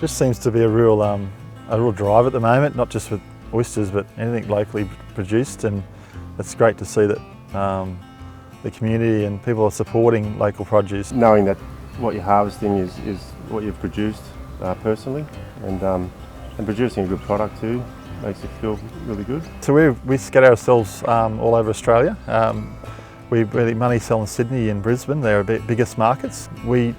Just seems to be a real drive at the moment, not just with oysters but anything locally produced, and it's great to see that the community and people are supporting local produce. Knowing that what you're harvesting is what you've produced personally, and producing a good product too makes it feel really good. So we scatter ourselves all over Australia. We really mainly sell in Sydney and Brisbane. They're our biggest markets. We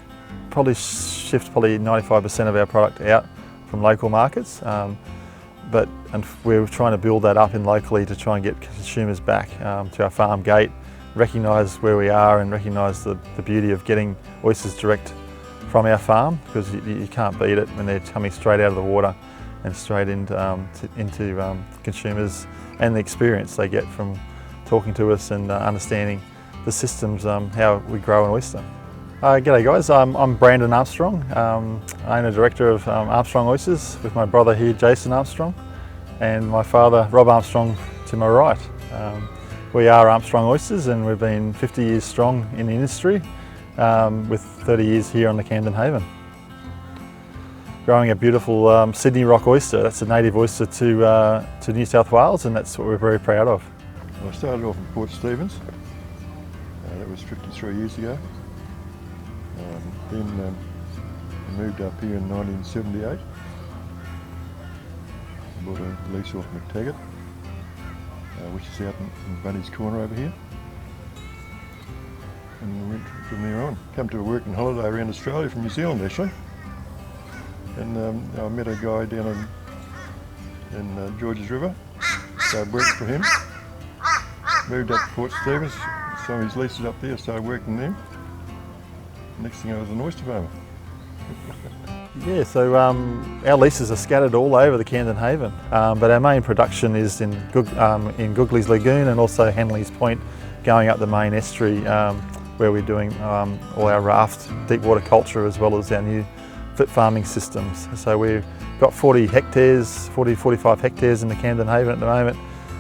probably shift 95% of our product out from local markets, but we're trying to build that up in locally to try and get consumers back to our farm gate, recognise where we are and recognise the beauty of getting oysters direct from our farm, because you can't beat it when they're coming straight out of the water and straight into consumers, and the experience they get from talking to us and understanding the systems, how we grow an oyster. G'day guys, I'm Brandon Armstrong, owner director of Armstrong Oysters, with my brother here Jason Armstrong and my father Rob Armstrong to my right. We are Armstrong Oysters, and we've been 50 years strong in the industry, with 30 years here on the Camden Haven. Growing a beautiful Sydney Rock Oyster. That's a native oyster to New South Wales, and that's what we're very proud of. I started off in Port Stephens. That was 53 years ago. Then I moved up here in 1978. Bought a lease off McTaggart, which is out in Bunny's Corner over here. And went from there on. Come to a working holiday around Australia from New Zealand actually. And I met a guy down in Georges River, started working for him. Moved up to Port Stephens, some of his leases up there, started working there. Next thing I was an oyster farmer. Yeah, so our leases are scattered all over the Camden Haven, but our main production is in Googley's Lagoon and also Henley's Point, going up the main estuary, where we're doing all our raft deep water culture as well as our new fit farming systems. So we've got 45 hectares in the Camden Haven at the moment,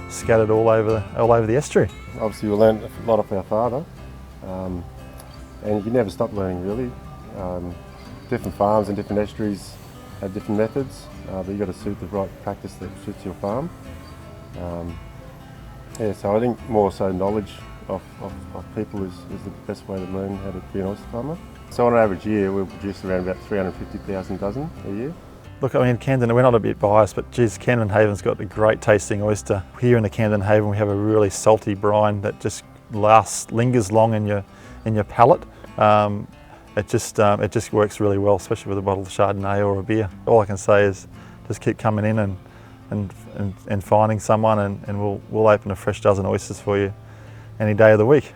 scattered all over the estuary. Obviously we learned a lot of our father, and you never stop learning really. Different farms and different estuaries have different methods, but you've got to suit the right practice that suits your farm. Yeah, so I think more so knowledge of people is the best way to learn how to be an oyster farmer. So on an average year we'll produce around about 350,000 dozen a year. Look, I mean, Camden, we're not a bit biased, but geez, Camden Haven's got a great tasting oyster. Here in the Camden Haven we have a really salty brine that just lingers long in your palate. It just works really well, especially with a bottle of Chardonnay or a beer. All I can say is just keep coming in and finding someone, and we'll open a fresh dozen oysters for you any day of the week.